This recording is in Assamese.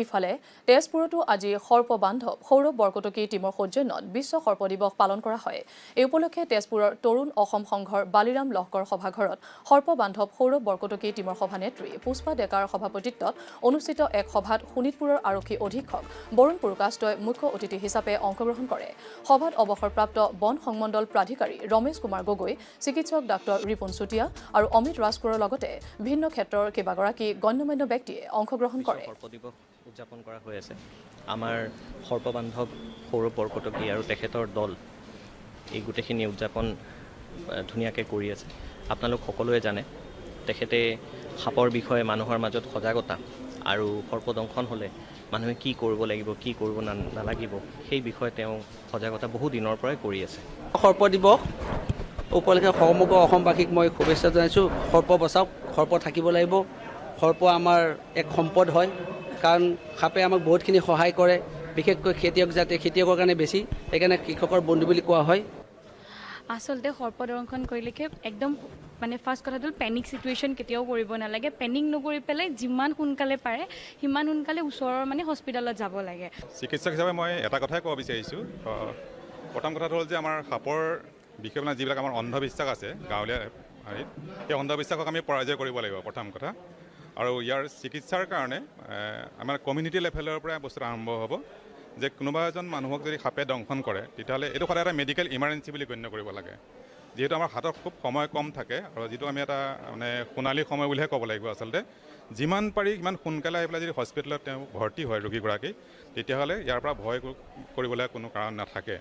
ইফালে তেজপুৰতো আজি সৰ্পবান্ধৱ সৌৰভ বৰকটকী টীমৰ সৌজন্যত বিশ্ব সৰ্প দিৱস পালন কৰা হয়। এই উপলক্ষে তেজপুৰৰ তৰুণ অসম সংঘৰ বালিৰাম লহকৰ সভাঘৰত সৰ্পবান্ধৱ সৌৰভ বৰকটকী টীমৰ সভানেত্ৰী পুষ্পা ডেকাৰ সভাপতিত্বত অনুষ্ঠিত এক সভাত শোণিতপুৰৰ আৰক্ষী অধীক্ষক বৰুণ পুৰকাষ্টই মুখ্য অতিথি হিচাপে অংশগ্ৰহণ কৰে। সভাত অৱসৰপ্ৰাপ্ত বন সংমণ্ডল প্ৰাধিকাৰী ৰমেশ কুমাৰ গগৈ, চিকিৎসক ডাঃ ৰিপুণ চুতীয়া আৰু অমিত ৰাজকোৰৰ লগতে ভিন্ন ক্ষেত্ৰৰ কেইবাগৰাকী গণ্যমান্য ব্যক্তিয়ে অংশগ্ৰহণ কৰে। সৰ্প দিৱস উদযাপন কৰা হৈ আছে। আমাৰ সৰ্পবান্ধৱ সৌৰভ বৰকটকী আৰু তেখেতৰ দল এই গোটেইখিনি উদযাপন ধুনীয়াকৈ কৰি আছে। আপোনালোক সকলোৱে জানে তেখেতে সাপৰ বিষয়ে মানুহৰ মাজত সজাগতা আৰু সৰ্পদংশন হ'লে মানুহে কি কৰিব লাগিব, কি কৰিব নালাগিব সেই বিষয়ে তেওঁ সজাগতা বহু দিনৰ পৰাই কৰি আছে। সৰ্প দিৱস উপলক্ষে সমগ্ৰ অসমবাসীক মই শুভেচ্ছা জনাইছোঁ। সৰ্প বচাওক, সৰ্প থাকিব লাগিব। সৰ্প আমাৰ এক সম্পদ হয়, কাৰণ সাপে আমাক বহুতখিনি সহায় কৰে, বিশেষকৈ খেতিয়কৰ কাৰণে বেছি, সেইকাৰণে কৃষকৰ বন্ধু বুলি কোৱা হয়। আচলতে সৰ্পদংশন কৰিলে একদম ফাৰ্ষ্ট কথাটো পেনিক চিটুৱেশ্যন কেতিয়াও কৰিব নালাগে। পেনিক নকৰি পেলাই যিমান সোনকালে পাৰে সিমান সোনকালে ওচৰৰ হস্পিটেলত যাব লাগে। চিকিৎসক হিচাপে মই এটা কথাই ক'ব বিচাৰিছোঁ। প্ৰথম কথাটো হ'ল যে আমাৰ সাপৰ বিষয়ে যিবিলাক আমাৰ অন্ধবিশ্বাস আছে গাঁৱলীয়া হেৰিত, সেই অন্ধবিশ্বাসক আমি পৰাজয় কৰিব লাগিব প্ৰথম কথা। আৰু ইয়াৰ চিকিৎসাৰ কাৰণে আমাৰ কমিউনিটি লেভেলৰ পৰা বস্তুটো আৰম্ভ হ'ব যে কোনোবা এজন মানুহক যদি সাপে দংশন কৰে তেতিয়াহ'লে এইটো সদায় এটা মেডিকেল ইমাৰ্জেঞ্চি বুলি গণ্য কৰিব লাগে। যিহেতু আমাৰ হাতত খুব সময় কম থাকে আৰু যিটো আমি এটা সোণালী সময় বুলিহে ক'ব লাগিব আচলতে, যিমান পাৰি সিমান সোনকালে আহি পেলাই যদি হস্পিটেলত তেওঁ ভৰ্তি হয় ৰোগীগৰাকী, তেতিয়াহ'লে ইয়াৰ পৰা ভয় কৰিবলৈ কোনো কাৰণ নাথাকে।